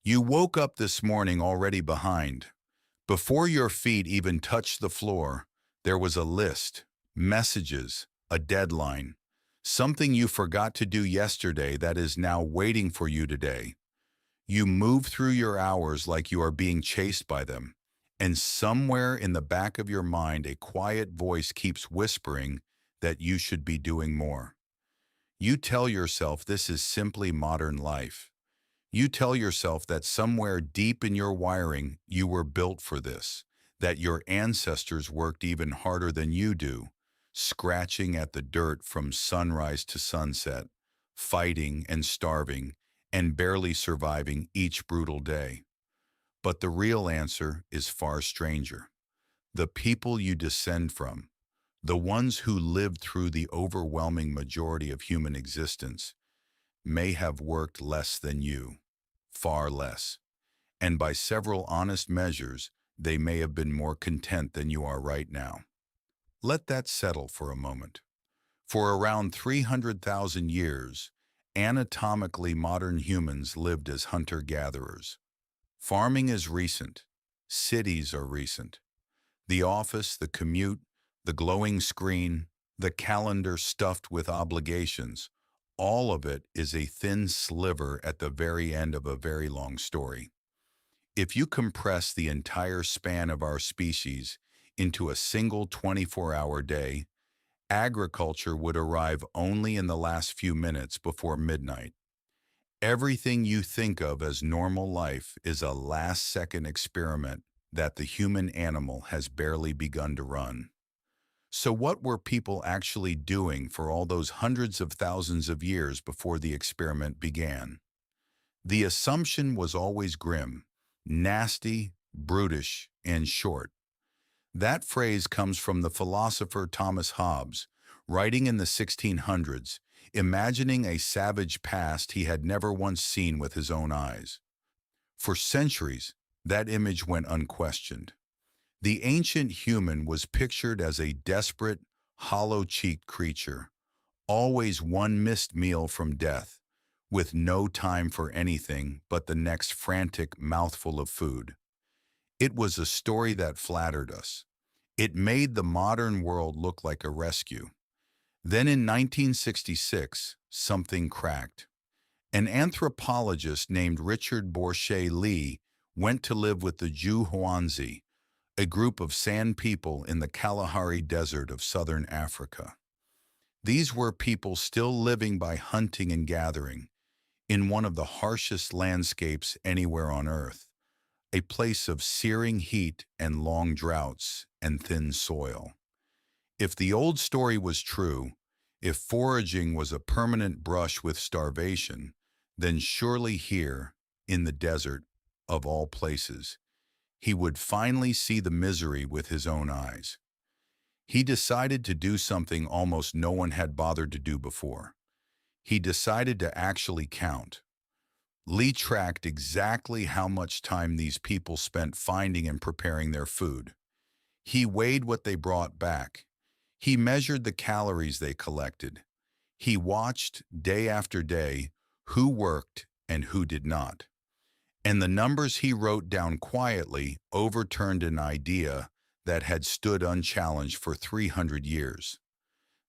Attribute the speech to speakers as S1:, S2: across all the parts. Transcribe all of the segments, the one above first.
S1: You woke up this morning already behind. Before your feet even touched the floor, there was a list, messages, a deadline, something you forgot to do yesterday that is now waiting for you today. You move through your hours like you are being chased by them, and somewhere in the back of your mind a quiet voice keeps whispering that you should be doing more. You tell yourself this is simply modern life. You tell yourself that somewhere deep in your wiring you were built for this, that your ancestors worked even harder than you do, scratching at the dirt from sunrise to sunset, fighting and starving, and barely surviving each brutal day. But the real answer is far stranger. The people you descend from, the ones who lived through the overwhelming majority of human existence, may have worked less than you, far less. And by several honest measures, they may have been more content than you are right now. Let that settle for a moment. For around 300,000 years, anatomically modern humans lived as hunter-gatherers. Farming is recent. Cities are recent. The office, the commute, the glowing screen, the calendar stuffed with obligations, all of it is a thin sliver at the very end of a very long story. If you compress the entire span of our species into a single 24-hour day, agriculture would arrive only in the last few minutes before midnight. Everything you think of as normal life is a last-second experiment that the human animal has barely begun to run. So what were people actually doing for all those hundreds of thousands of years before the experiment began? The assumption was always grim, nasty, brutish, and short. That phrase comes from the philosopher Thomas Hobbes, writing in the 1600s, imagining a savage past he had never once seen with his own eyes. For centuries, that image went unquestioned. The ancient human was pictured as a desperate, hollow-cheeked creature, always one missed meal from death, with no time for anything but the next frantic mouthful of food. It was a story that flattered us. It made the modern world look like a rescue. Then in 1966, something cracked. An anthropologist named Richard Borshay-Lee went to live with the Juhuanzi, a group of San people in the Kalahari Desert of southern Africa. These were people still living by hunting and gathering, in one of the harshest landscapes anywhere on Earth, a place of searing heat and long droughts and thin soil. If the old story was true, if foraging was a permanent brush with starvation, then surely here, in the desert, of all places, he would finally see the misery with his own eyes. He decided to do something almost no one had bothered to do before. He decided to actually count. Lee tracked exactly how much time these people spent finding and preparing their food. He weighed what they brought back. He measured the calories they collected. He watched, day after day, who worked and who did not. And the numbers he wrote down quietly overturned an idea that had stood unchallenged for 300 years.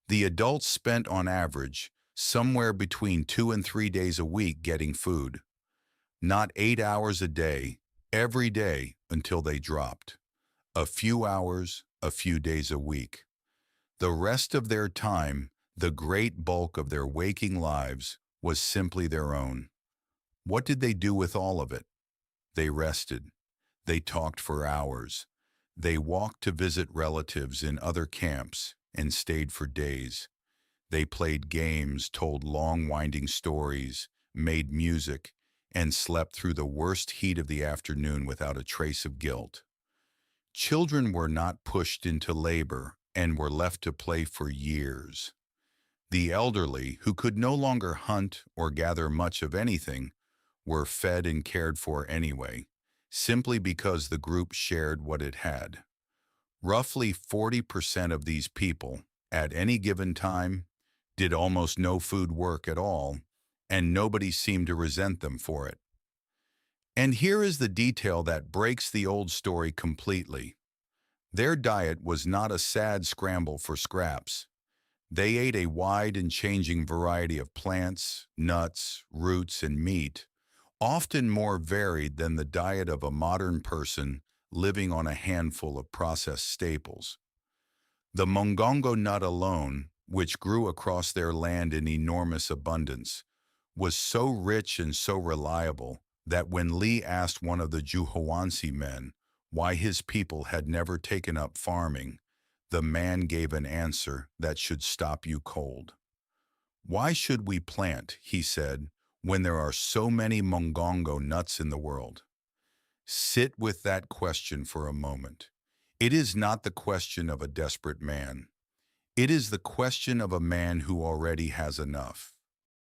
S1: The adults spent on average somewhere between 2 and 3 days a week getting food. Not 8 hours a day, every day until they dropped. A few hours, a few days a week. The rest of their time, the great bulk of their waking lives, was simply their own. What did they do with all of it? They rested. They talked for hours. They walked to visit relatives in other camps and stayed for days. They played games, told long winding stories, made music, and slept through the worst heat of the afternoon without a trace of guilt. Children were not pushed into labor and were left to play for years. The elderly, who could no longer hunt or gather much of anything, were fed and cared for anyway, simply because the group shared what it had. Roughly 40% of these people, at any given time, did almost no food work at all, and nobody seemed to resent them for it. And here is the detail that breaks the old story completely. Their diet was not a sad scramble for scraps. They ate a wide and changing variety of plants, nuts, roots, and meat, often more varied than the diet of a modern person living on a handful of processed staples. The mongongo nut alone, which grew across their land in enormous abundance, was so rich and so reliable that when Lee asked one of the Juhowansi men why his people had never taken up farming, the man gave an answer that should stop you cold. Why should we plant, he said, when there are so many mongongo nuts in the world? Sit with that question for a moment. It is not the question of a desperate man. It is the question of a man who already has enough.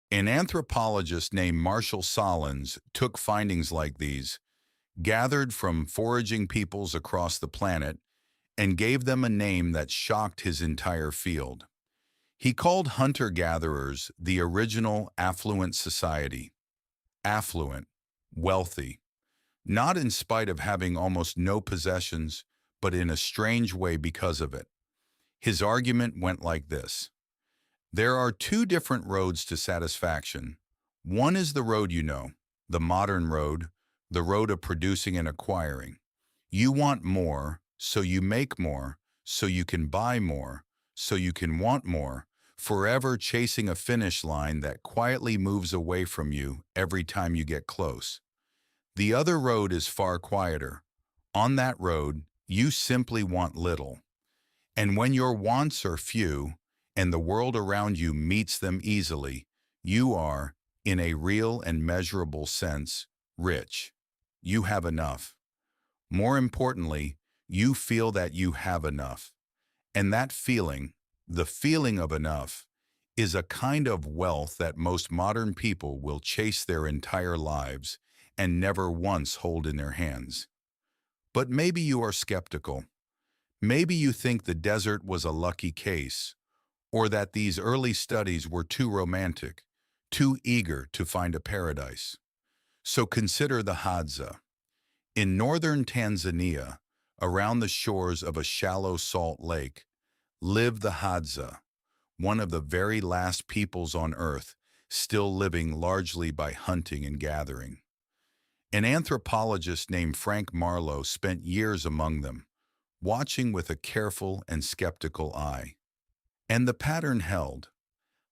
S1: An anthropologist named Marshall Sahlins took findings like these, gathered from foraging peoples across the planet, and gave them a name that shocked his entire field. He called hunter-gatherers the original affluent society. Affluent, wealthy, not in spite of having almost no possessions, but in a strange way because of it. His argument went like this. There are two different roads to satisfaction. One is the road you know, the modern road, the road of producing and acquiring. You want more, so you make more, so you can buy more, so you can want more, forever chasing a finish line that quietly moves away from you every time you get close. The other road is far quieter. On that road, you simply want little. And when your wants are few, and the world around you meets them easily, you are, in a real and measurable sense, rich. You have enough. More importantly, you feel that you have enough. And that feeling, the feeling of enough, is a kind of wealth that most modern people will chase their entire lives and never once hold in their hands. But maybe you are skeptical. Maybe you think the desert was a lucky case, or that these early studies were too romantic, too eager to find a paradise. So consider the Hadza. In northern Tanzania, around the shores of a shallow salt lake, lived the Hadza, one of the very last peoples on Earth still living largely by hunting and gathering. An anthropologist named Frank Marlowe spent years among them, watching with a careful and skeptical eye. And the pattern held.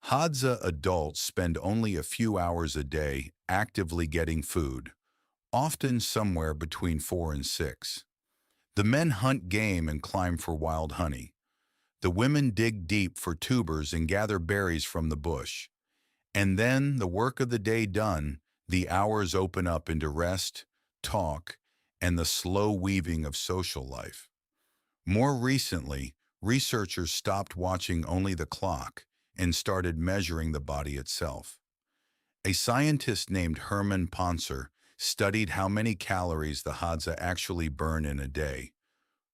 S1: Hadza adults spend only a few hours a day actively getting food, often somewhere between 4 and 6. The men hunt game and climb for wild honey. The women dig deep for tubers and gather berries from the bush. And then, the work of the day done, the hours open up into rest, talk, and the slow weaving of social life. More recently, researchers stopped watching only the clock and started measuring the body itself. A scientist named Herman Pontzer studied how many calories the Hadza actually burn in a day,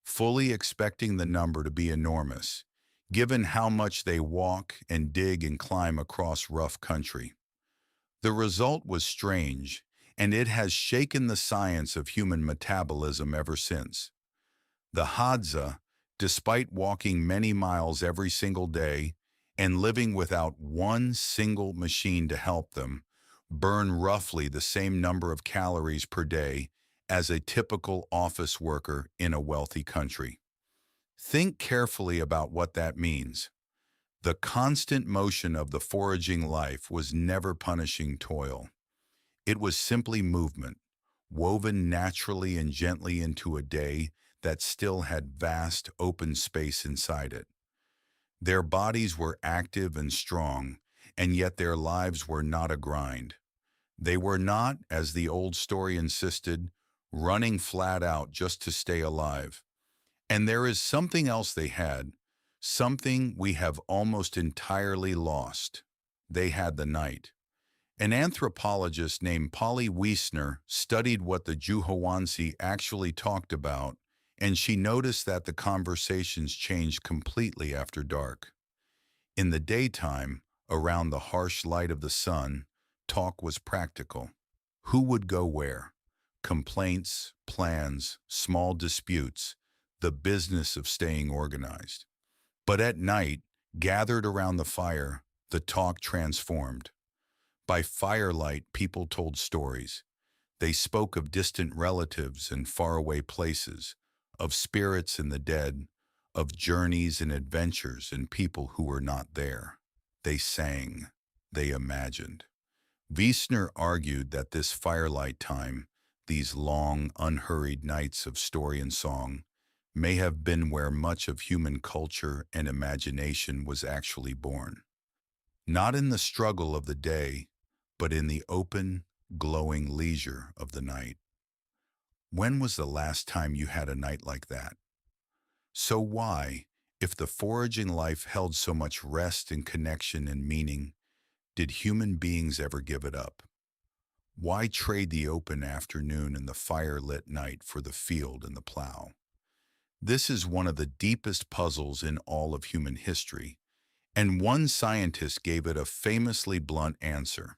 S1: fully expecting the number to be enormous, given how much they walk and dig and climb across rough country. The result was strange, and it has shaken the science of human metabolism ever since. The Hadza, despite walking many miles every single day and living without one single machine to help them, burn roughly the same number of calories per day as a typical office worker in a wealthy country. Think carefully about what that means. The constant motion of the foraging life was never punishing toil. It was simply movement, woven naturally and gently into a day that still had vast open space inside it. Their bodies were active and strong, and yet their lives were not a grind. They were not, as the old story insisted, running flat out just to stay alive. And there is something else they had, something we have almost entirely lost. They had the night. An anthropologist named Polly Wiesner studied what the Juhowansi actually talked about, and she noticed that the conversations changed completely after dark. In the daytime, around the harsh light of the sun, talk was practical. Who would go where? Complaints, plans, small disputes, the business of staying organized. But at night, gathered around the fire, the talk transformed. By firelight, people told stories. They spoke of distant relatives and faraway places, of spirits and the dead, of journeys and adventures and people who were not there. They sang. They imagined. Wiesner argued that this firelight time, these long, unhurried nights of story and song, may have been where much of human culture and imagination was actually born. Not in the struggle of the day, but in the open, glowing leisure of the night. When was the last time you had a night like that? So why, if the foraging life held so much rest and connection and meaning, did human beings ever give it up? Why trade the open afternoon and the fire-lit night for the field and the plow? This is one of the deepest puzzles in all of human history, and one scientist gave it a famously blunt answer.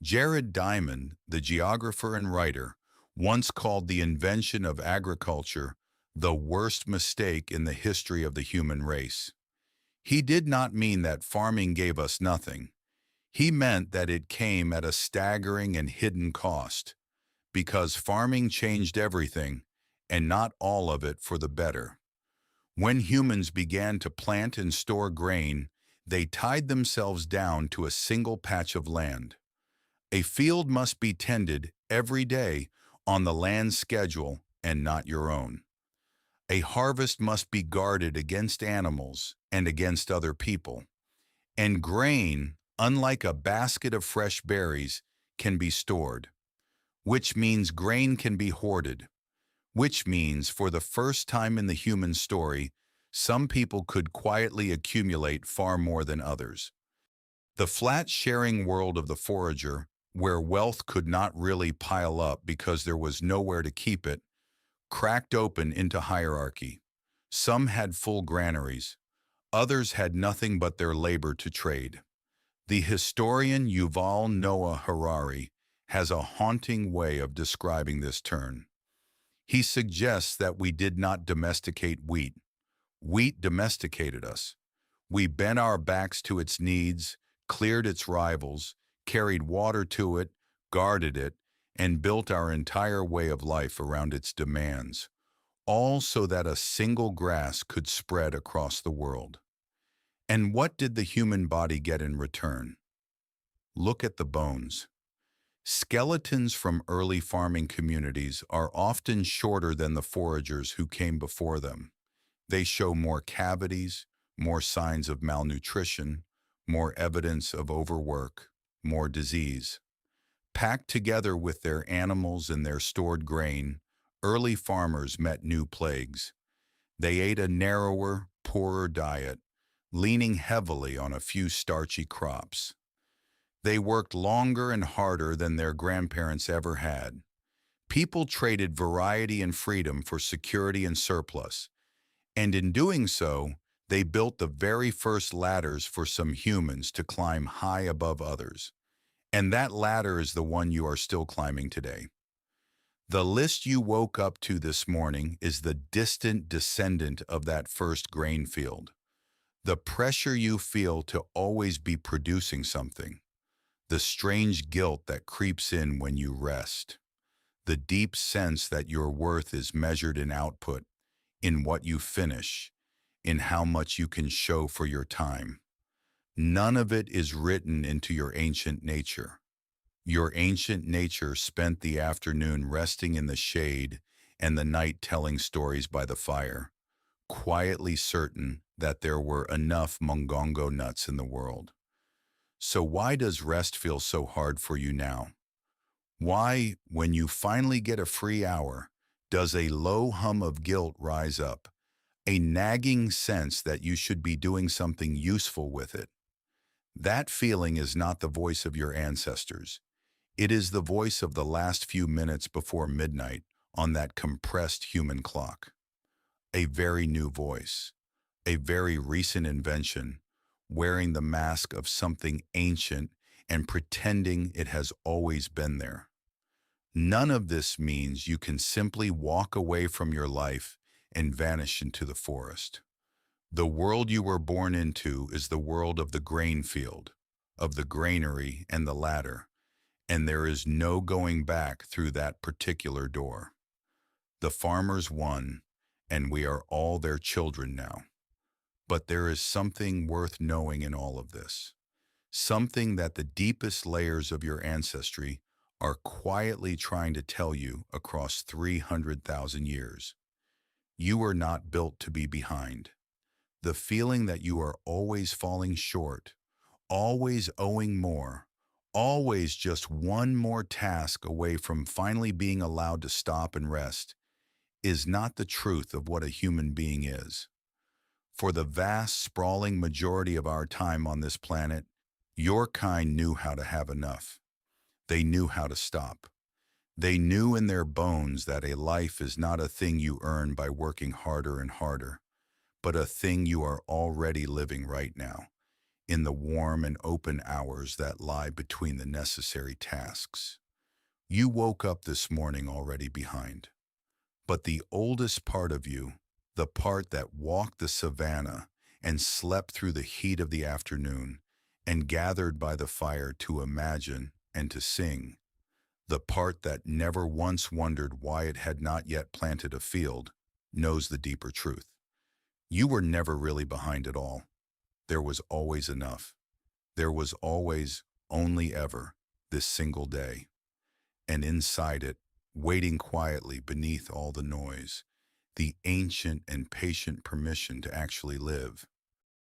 S1: Jared Diamond, the geographer and writer, once called the invention of agriculture the worst mistake in the history of the human race. He did not mean that farming gave us nothing. He meant that it came at a staggering and hidden cost, because farming changed everything, and not all of it for the better. When humans began to plant and store grain, they tied themselves down to a single patch of land. A field must be tended every day on the land's schedule and not your own. A harvest must be guarded against animals and against other people. And grain, unlike a basket of fresh berries, can be stored, which means grain can be hoarded, which means for the first time in the human story, some people could quietly accumulate far more than others. The flat-sharing world of the forager, where wealth could not really pile up because there was nowhere to keep it, cracked open into hierarchy. Some had full granaries. Others had nothing but their labor to trade. The historian Yuval Noah Harari has a haunting way of describing this turn. He suggests that we did not domesticate wheat. Wheat domesticated us. We bent our backs to its needs, cleared its rivals, carried water to it, guarded it, and built our entire way of life around its demands, all so that a single grass could spread across the world. And what did the human body get in return? Look at the bones. Skeletons from early farming communities are often shorter than the foragers who came before them. They show more cavities, more signs of malnutrition, more evidence of overwork, more disease. Packed together with their animals and their stored grain, early farmers met new plagues. They ate a narrower, poorer diet, leaning heavily on a few starchy crops. They worked longer and harder than their grandparents ever had. People traded variety and freedom for security and surplus, and in doing so, they built the very first ladders for some humans to climb high above others. And that ladder is the one you are still climbing today. The list you woke up to this morning is the distant descendant of that first grain field. The pressure you feel to always be producing something. The strange guilt that creeps in when you rest. The deep sense that your worth is measured in output, in what you finish, in how much you can show for your time. None of it is written into your ancient nature. Your ancient nature spent the afternoon resting in the shade and the night telling stories by the fire, quietly certain that there were enough mongongo nuts in the world. So why does rest feel so hard for you now? Why, when you finally get a free hour, does a low hum of guilt rise up, a nagging sense that you should be doing something useful with it? That feeling is not the voice of your ancestors. It is the voice of the last few minutes before midnight on that compressed human clock. A very new voice, a very recent invention, wearing the mask of something ancient and pretending it has always been there. None of this means you can simply walk away from your life and vanish into the forest. The world you were born into is the world of the grain field, of the granary and the ladder, and there is no going back through that particular door. The farmers won, and we are all their children now. But there is something worth knowing in all of this, something that the deepest layers of your ancestry are quietly trying to tell you across 300,000 years. You are not built to be behind. The feeling that you are always falling short, always owing more, always just one more task away from finally being allowed to stop and rest, is not the truth of what a human being is. For the vast, sprawling majority of our time on this planet, your kind knew how to have enough. They knew how to stop. They knew in their bones that a life is not a thing you earn by working harder and harder, but a thing you are already living right now, in the warm and open hours that lie between the necessary tasks. You woke up this morning already behind. But the oldest part of you, the part that walked the savannah and slept through the heat of the afternoon and gathered by the fire to imagine and to sing, the part that never once wondered why it had not yet planted a field, knows the deeper truth. You were never really behind at all. There was always enough. There was always, only ever, this single day. And inside it, waiting quietly beneath all the noise, the ancient and patient permission to actually live.